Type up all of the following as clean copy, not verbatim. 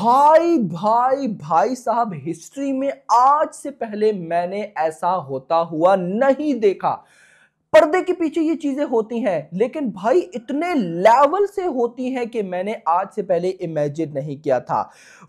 भाई भाई भाई साहब, हिस्ट्री में आज से पहले मैंने ऐसा होता हुआ नहीं देखा। पर्दे के पीछे ये चीजें होती हैं, लेकिन भाई इतने लेवल से होती हैं कि मैंने आज से पहले इमेजिन नहीं किया था।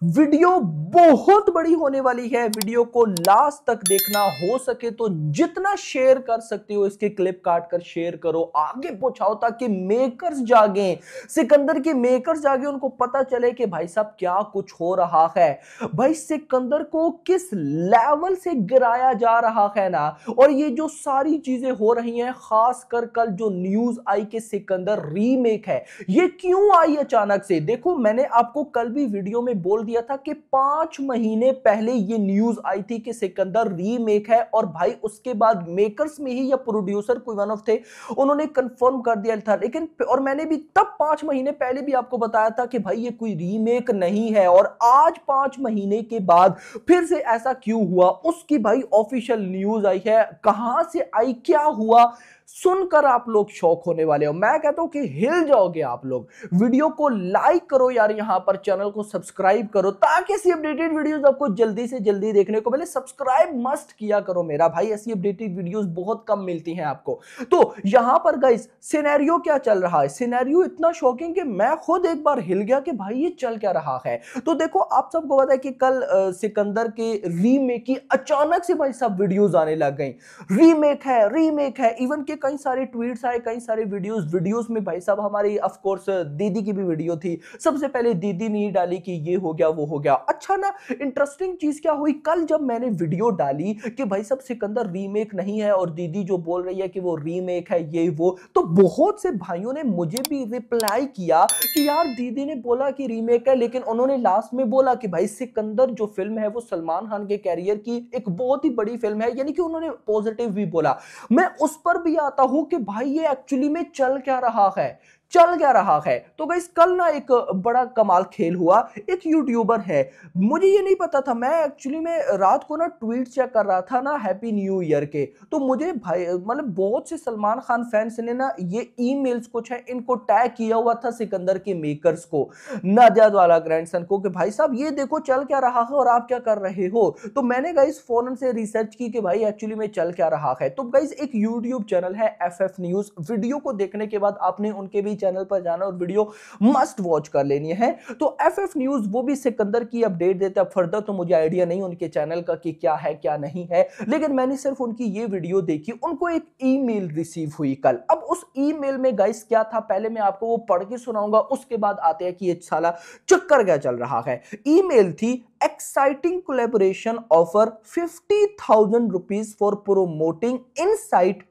वीडियो बहुत बड़ी होने वाली है। वीडियो को लास्ट तक देखना, हो सके तो जितना शेयर कर सकते हो इसके क्लिप काट कर शेयर करो, आगे पहुंचाओ ताकि मेकर्स जागे, सिकंदर के मेकर्स जागे, उनको पता चले कि भाई साहब क्या कुछ हो रहा है। भाई सिकंदर को किस लेवल से गिराया जा रहा है ना। और ये जो सारी चीजें हो रही हैं, खासकर कल जो न्यूज आई कि सिकंदर रीमेक है, ये क्यों आई अचानक से। देखो, मैंने आपको कल भी वीडियो में बोल दिया था कि 5 महीने पहले ये न्यूज आई थी कि सिकंदर रीमेक है, और भाई उसके बाद मेकर्स में ही या प्रोड्यूसर कोई वन ऑफ थे, उन्होंने कंफर्म कर दिया था। लेकिन और मैंने भी तब 5 महीने पहले भी आपको बताया था कि भाई ये कोई रीमेक नहीं है। और आज 5 महीने के बाद फिर से ऐसा क्यों हुआ, उसकी भाई ऑफिशियल न्यूज आई है। कहां से आई, क्या हुआ, सुनकर आप लोग शॉक होने वाले हो। मैं कहता हूं कि हिल जाओगे आप लोग। वीडियो को लाइक करो यार, यहां पर चैनल को सब्सक्राइब करो ताकि ऐसी अपडेटेड वीडियोस आपको जल्दी से जल्दी देखने को मिले। सब्सक्राइब मस्ट किया करो मेरा भाई, ऐसी अपडेटेड वीडियोस बहुत कम मिलती हैं आपको। तो यहां पर गाइस सिनेरियो क्या चल रहा है, सिनेरियो इतना शॉकिंग कि मैं खुद एक बार हिल गया कि भाई ये चल क्या रहा है। तो देखो, आप सबको पता है कि कल सिकंदर के रीमेक की अचानक से भाई सब वीडियोस आने लग गई। रीमेक है, इवन के कई सारे ट्वीट्स आए, कई सारे वीडियोस में भाई साहब हमारी ऑफ कोर्स दीदी की भी वीडियो थी। सबसे पहले दीदी ने डाली कि ये हो गया वो हो गया। अच्छा ना, इंटरेस्टिंग चीज क्या हुई, कल जब मैंने वीडियो डाली कि भाई साहब सिकंदर रीमेक नहीं है और दीदी जो बोल रही है कि वो रीमेक है ये वो, तो बहुत से भाइयों ने मुझे भी रिप्लाई किया कि यार दीदी ने बोला कि रीमेक है, लेकिन उन्होंने लास्ट में बोला कि भाई सिकंदर जो फिल्म है वो सलमान खान के कैरियर की एक बहुत ही बड़ी फिल्म है, यानी कि उन्होंने पॉजिटिव भी बोला। मैं उस पर भी आता हूं कि भाई ये एक्चुअली में चल क्या रहा है, तो गाइस कल ना एक बड़ा कमाल खेल हुआ। एक यूट्यूबर है, मुझे ये नहीं पता था, मैं एक्चुअली में रात को ना ट्वीट चेक कर रहा था ना हैप्पी न्यू ईयर के, तो मुझे भाई मतलब बहुत से सलमान खान फैंस ने ना ये ईमेल्स कुछ है इनको टैग किया हुआ था सिकंदर के मेकर्स को, नादियाद वाला ग्रैंडसन को, कि भाई साहब ये देखो चल क्या रहा है और आप क्या कर रहे हो। तो मैंने गाइस फौरन से रिसर्च की कि भाई एक्चुअली में चल क्या रहा है। तो गाइस एक यूट्यूब चैनल है एफएफ न्यूज, वीडियो को देखने के बाद आपने उनके भी चैनल पर जाना और वीडियो मस्ट वॉच कर लेनी है। तो एफएफ न्यूज वो भी सिकंदर की अपडेट देता है। फर्दर तो मुझे आइडिया नहीं उनके चैनल का कि क्या है क्या नहीं है, लेकिन मैंने सिर्फ उनकी ये वीडियो देखी। उनको एक ईमेल रिसीव हुई कल। अब उस ईमेल में गाइस क्या था, पहले मैं आपको वो पढ़ के सुनाऊंगा, उसके बाद आते हैं कि ये साला चक्कर क्या चल रहा है। ईमेल थी, exciting collaboration offer 50,000 rupees for promoting insight,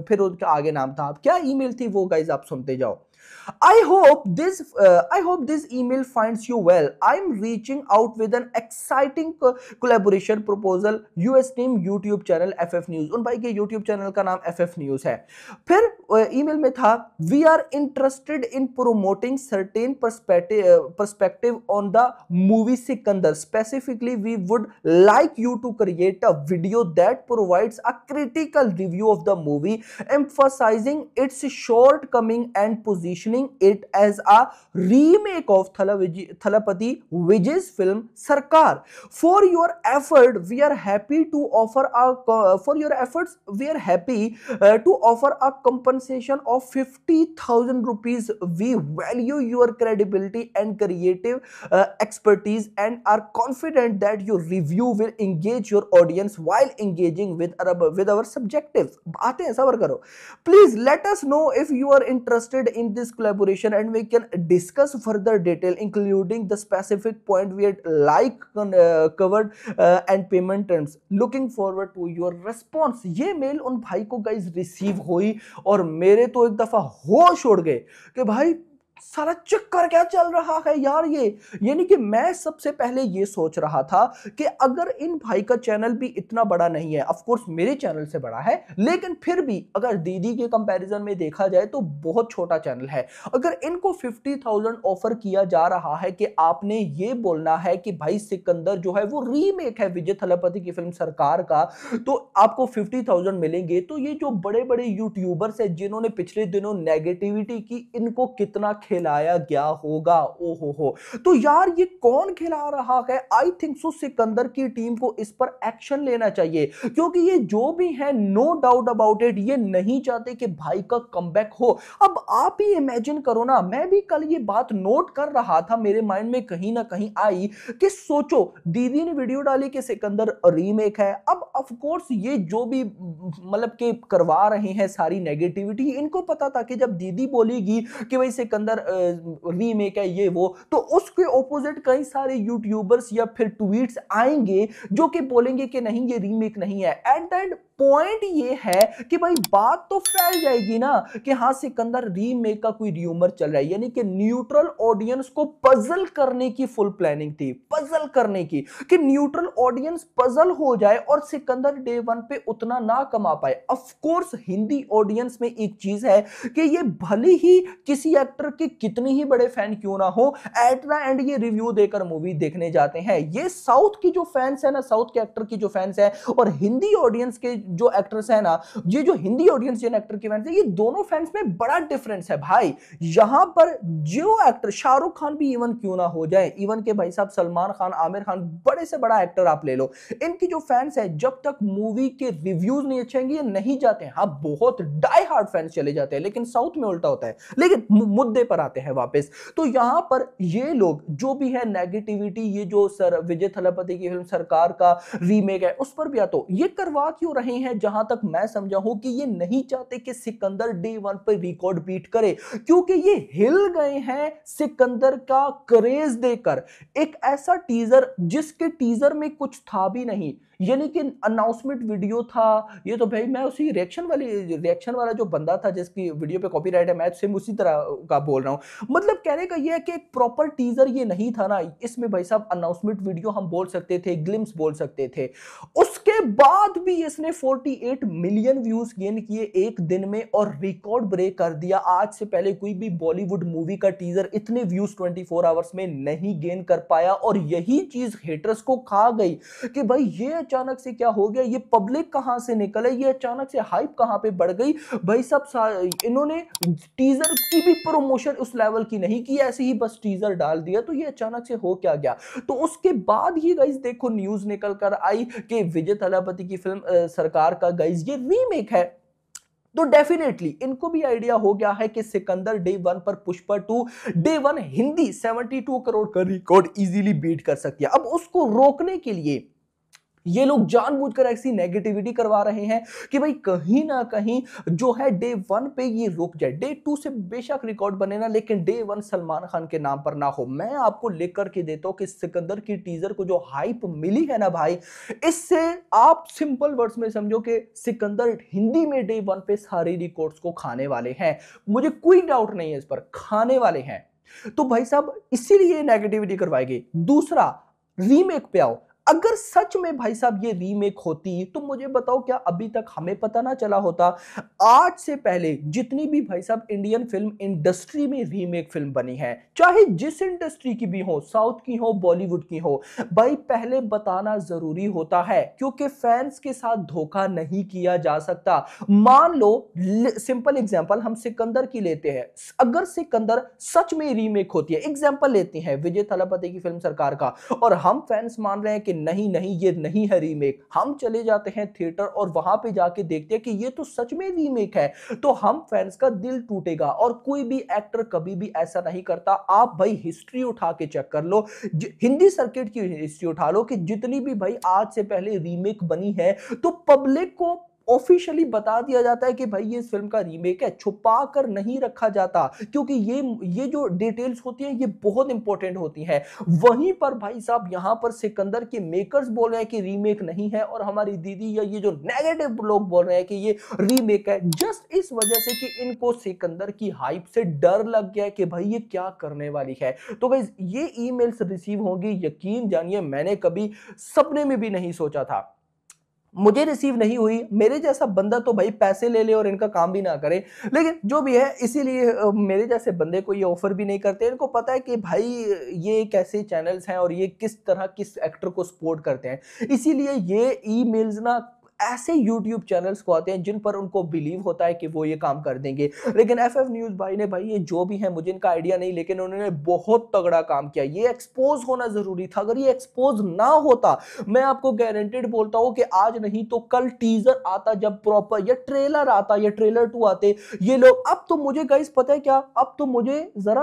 फिर उसका आगे नाम था। क्या ईमेल थी वो गाइस आप सुनते जाओ। I hope this email finds you well. I'm reaching out with an exciting collaboration proposal. US team YouTube channel FF News. उन भाई के YouTube चैनल का नाम FF News है। फिर ईमेल में था, We are interested in promoting certain perspective on the movie Sikandar. Specifically, we would like you to create a video that provides a critical review of the movie, emphasizing its shortcoming and positioning it as a remake of Thalapathy Vijay's film Sarkar. For your effort, we are happy to offer a compensation of 50,000 rupees. We value your credibility and creative expertise and are confident that your review will engage your audience while engaging with our subjectives. आते हैं, सबर करो। Please let us know if you are interested in this collaboration and we can discuss further detail including the specific point we had covered and payment terms. Looking forward to your response. ये mail उन भाई को guys receive हुई और मेरे तो एक दफा होश उड़ गए कि भाई सारा चक्कर क्या चल रहा है यार। ये यानी कि मैं सबसे पहले ये सोच रहा था कि अगर इन भाई का चैनल भी इतना बड़ा नहीं है, ऑफ कोर्स मेरे चैनल से बड़ा है, लेकिन फिर भी अगर दीदी के कंपैरिजन में देखा जाए तो बहुत छोटा चैनल है। अगर इनको 50,000 ऑफर किया जा रहा है कि आपने ये बोलना है कि भाई सिकंदर जो है वो रीमेक है विजय थलापति की फिल्म सरकार का, तो आपको 50,000 मिलेंगे, तो ये जो बड़े बड़े यूट्यूबर्स है जिन्होंने पिछले दिनों नेगेटिविटी की, इनको कितना खिलाया गया होगा। ओहो हो, तो यार ये कौन खिला रहा है? आई थिंक सो सिकंदर की टीम को इस पर एक्शन लेना चाहिए, क्योंकि ये जो भी है, नो डाउट अबाउट इट, ये नहीं चाहते कि भाई का कमबैक हो। अब आप ही इमेजिन करो ना, मैं भी कल ये बात नोट कर रहा था, मेरे माइंड में कहीं ना कहीं आई कि सोचो, दीदी ने वीडियो डाली कि सिकंदर रीमेक है। अब ऑफ कोर्स ये जो भी मतलब के करवा रहे हैं सारी नेगेटिविटी, इनको पता था कि जब दीदी बोलेगी कि भाई सिकंदर रीमेक है ये वो, तो उसके ऑपोजिट कई सारे यूट्यूबर्स या फिर ट्वीट्स आएंगे जो कि बोलेंगे कि नहीं ये रीमेक नहीं है। एट दैट पॉइंट ये है कि भाई बात तो फैल जाएगी ना कि हाँ सिकंदर रीमेक का कोई र्यूमर चल रहा है, यानी कि न्यूट्रल ऑडियंस को पजल करने की फुल प्लानिंग थी, पजल करने की, कि न्यूट्रल ऑडियंस पजल हो जाए और सिकंदर डे वन पे उतना ना कमा पाए। ऑफ कोर्स हिंदी ऑडियंस में एक चीज है कि ये भले ही किसी एक्टर के कितने ही बड़े फैन क्यों ना हो, एट द एंड ये रिव्यू देकर मूवी देखने जाते हैं। ये साउथ की जो फैंस है ना, साउथ के एक्टर की जो फैंस है और हिंदी ऑडियंस के जो एक्टर्स है ना, ये जो हिंदी ऑडियंस जिन एक्टर के फैंस है, ये दोनों फैंस में बड़ा डिफरेंस है भाई। यहां पर जो एक्टर शाहरुख खान भी इवन क्यों ना हो जाए, इवन के भाई साहब सलमान खान, आमिर खान, बड़े से बड़ा एक्टर आप ले लो, इनकी जो फैंस है जब तक मूवी के रिव्यूज नहीं अच्छे होंगे ये नहीं जाते हैं। हाँ बहुत डाई हार्ड फैंस चले जाते हैं, लेकिन साउथ में उल्टा होता है। लेकिन मुद्दे पर आते हैं वापस, तो यहां पर ये लोग जो भी है नेगेटिविटी, ये जो सर विजय थलापति की फिल्म सरकार का रीमेक है उस पर भी आता, ये करवा क्यों रहे हैं? जहां तक मैं समझा हूं कि ये नहीं चाहते कि सिकंदर डे वन पर रिकॉर्ड बीट करे, क्योंकि ये हिल गए हैं सिकंदर का क्रेज देकर। एक ऐसा टीजर जिसके टीजर में कुछ था भी नहीं, यानी कि अनाउंसमेंट वीडियो था ये, तो भाई मैं उसी रिएक्शन वाला जो बंदा था जिसकी वीडियो पे कॉपीराइट है, मैं सेम उसी तरह का बोल रहा हूं। मतलब कहने का ये है कि एक प्रॉपर टीजर ये नहीं था ना, इसमें भाई साहब अनाउंसमेंट वीडियो हम बोल सकते थे, ग्लिम्स बोल सकते थे। उसके बाद भी इसने 48 मिलियन व्यूज गेन किए एक दिन में और रिकॉर्ड ब्रेक कर दिया। आज से पहले कोई भी बॉलीवुड मूवी का टीजर इतने व्यूज 24 आवर्स में नहीं गेन कर पाया, और यही चीज हेटर्स को खा गई कि भाई ये अचानक से क्या हो गया, ये पब्लिक कहां से निकले, ये अचानक से हाइप कहां पे बढ़ गई। भाई सब इन्होंने टीजर की भी प्रमोशन उस लेवल की नहीं की, ऐसे ही बस टीजर डाल दिया, तो ये अचानक से हो क्या गया। तो उसके बाद ही गाइस देखो न्यूज निकल कर आई कि विजय थलापति की फिल्म सरकार का गाइस ये रीमेक है। तो डेफिनेटली इनको भी आइडिया हो गया है कि सिकंदर डे वन पर पुष्पा 2 डे वन हिंदी 72 करोड़ का रिकॉर्ड इजीली बीट कर सकती है। अब उसको रोकने के लिए ये लोग जानबूझकर ऐसी नेगेटिविटी करवा रहे हैं कि भाई कहीं ना कहीं जो है डे वन पे ये रुक जाए, डे टू से बेशक रिकॉर्ड बने ना, लेकिन डे वन सलमान खान के नाम पर ना हो। मैं आपको लिख करके देता हूं कि सिकंदर की टीजर को जो हाइप मिली है ना भाई, इससे आप सिंपल वर्ड्स में समझो कि सिकंदर हिंदी में डे वन पे सारे रिकॉर्ड्स को खाने वाले हैं। मुझे कोई डाउट नहीं है इस पर, खाने वाले हैं। तो भाई साहब इसीलिए नेगेटिविटी करवाएगी। दूसरा, रीमेक पे आओ। अगर सच में भाई साहब ये रीमेक होती तो मुझे बताओ क्या अभी तक हमें पता ना चला होता? आज से पहले जितनी भी भाई साहब इंडियन फिल्म इंडस्ट्री में रीमेक फिल्म बनी है, चाहे जिस इंडस्ट्री की भी हो, साउथ की हो, बॉलीवुड की हो, भाई पहले बताना जरूरी होता है, क्योंकि फैंस के साथ धोखा नहीं किया जा सकता। मान लो सिंपल एग्जांपल हम सिकंदर की लेते हैं, अगर सिकंदर सच में रीमेक होती है, एग्जांपल लेते हैं विजय थलापति की फिल्म सरकार का, और हम फैंस मान रहे हैं कि नहीं नहीं ये नहीं है रीमेक, हम चले जाते हैं थिएटर और वहां पे जाके देखते हैं कि ये तो सच में रीमेक है, तो हम फैंस का दिल टूटेगा। और कोई भी एक्टर कभी भी ऐसा नहीं करता। आप भाई हिस्ट्री उठा के चेक कर लो, हिंदी सर्किट की हिस्ट्री उठा लो कि जितनी भी भाई आज से पहले रीमेक बनी है, तो पब्लिक को ऑफिशियली बता दिया जाता है कि भाई ये इस फिल्म का रीमेक है, छुपा कर नहीं रखा जाता, क्योंकि ये जो डिटेल्स होती हैं ये बहुत इंपॉर्टेंट होती हैं। वहीं पर भाई साहब यहां पर सिकंदर के मेकर्स बोल रहे हैं कि रीमेक नहीं है, और हमारी दीदी या ये जो नेगेटिव लोग बोल रहे हैं कि ये रीमेक है, जस्ट इस वजह से कि इनको सिकंदर की हाइप से डर लग गया कि भाई ये क्या करने वाली है। तो गाइस ये ईमेल्स रिसीव होंगी, यकीन जानिए मैंने कभी सपने में भी नहीं सोचा था, मुझे रिसीव नहीं हुई। मेरे जैसा बंदा तो भाई पैसे ले ले और इनका काम भी ना करे, लेकिन जो भी है, इसीलिए मेरे जैसे बंदे को ये ऑफर भी नहीं करते। इनको पता है कि भाई ये कैसे चैनल्स हैं और ये किस तरह किस एक्टर को सपोर्ट करते हैं, इसीलिए ये ईमेल्स ना ऐसे यूट्यूब चैनल्स को आते हैं जिन पर उनको बिलीव होता है कि वो ये काम कर देंगे। लेकिन एफएफ न्यूज भाई ने, भाई ये जो भी है मुझे इनका आइडिया नहीं, लेकिन उन्होंने बहुत तगड़ा काम किया। ये एक्सपोज होना जरूरी था। अगर ये एक्सपोज ना होता, मैं आपको गारंटेड बोलता हूं कि आज नहीं तो कल टीजर आता, जब प्रॉपर या ट्रेलर आता या ट्रेलर 2 आते, ये लोग। अब तो मुझे गाइस पता है क्या, अब तो मुझे जरा,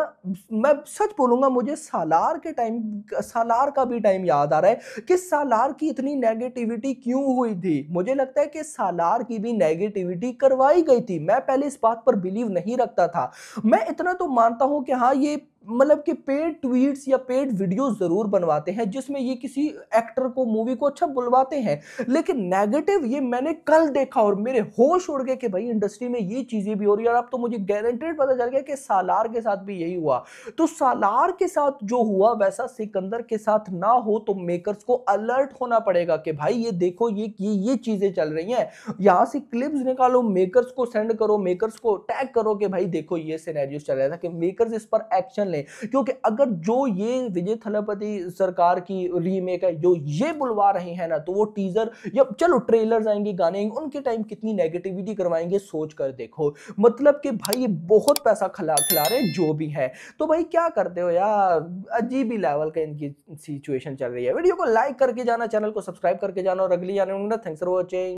मैं सच बोलूंगा, मुझे सालार के टाइम, सालार का भी टाइम याद आ रहा है कि सालार की इतनी नेगेटिविटी क्यों हुई थी। मुझे लगता है कि सालार की भी नेगेटिविटी करवाई गई थी। मैं पहले इस बात पर बिलीव नहीं रखता था। मैं इतना तो मानता हूं कि हाँ, ये मतलब कि पेड ट्वीट्स या पेड वीडियो जरूर बनवाते हैं जिसमें ये किसी एक्टर को, मूवी को अच्छा बुलवाते हैं, लेकिन नेगेटिव ये मैंने कल देखा और मेरे होश उड़ गए कि भाई इंडस्ट्री में ये चीजें भी हो रही है। और अब तो मुझे गारंटेड पता चल गया कि सालार के साथ भी यही हुआ। तो सालार के साथ जो हुआ वैसा सिकंदर के साथ ना हो तो मेकर्स को अलर्ट होना पड़ेगा कि भाई ये देखो, ये चीजें चल रही हैं। यहां से क्लिप्स निकालो, मेकर्स को सेंड करो, मेकर्स को टैग करो कि भाई देखो ये सिनेरियो चल रहा था, कि मेकर्स इस पर एक्शन ले। क्योंकि अगर जो ये विजय थलापति सरकार की रीमेक है जो ये बुलवा रहे हैं ना, तो वो टीजर या चलो ट्रेलर्स आएंगे, गाने आएंगे, उनके टाइम कितनी नेगेटिविटी करवाएंगे सोच कर देखो। मतलब कि भाई ये बहुत पैसा खिला खिला रहे हैं जो भी है। तो भाई क्या करते हो यार, अजीब ही लेवल का इनकी सिचुएशन चल रही है। वीडियो को लाइक करके जाना, चैनल को सब्सक्राइब करके जाना, और अगली आने। Thanks for watching.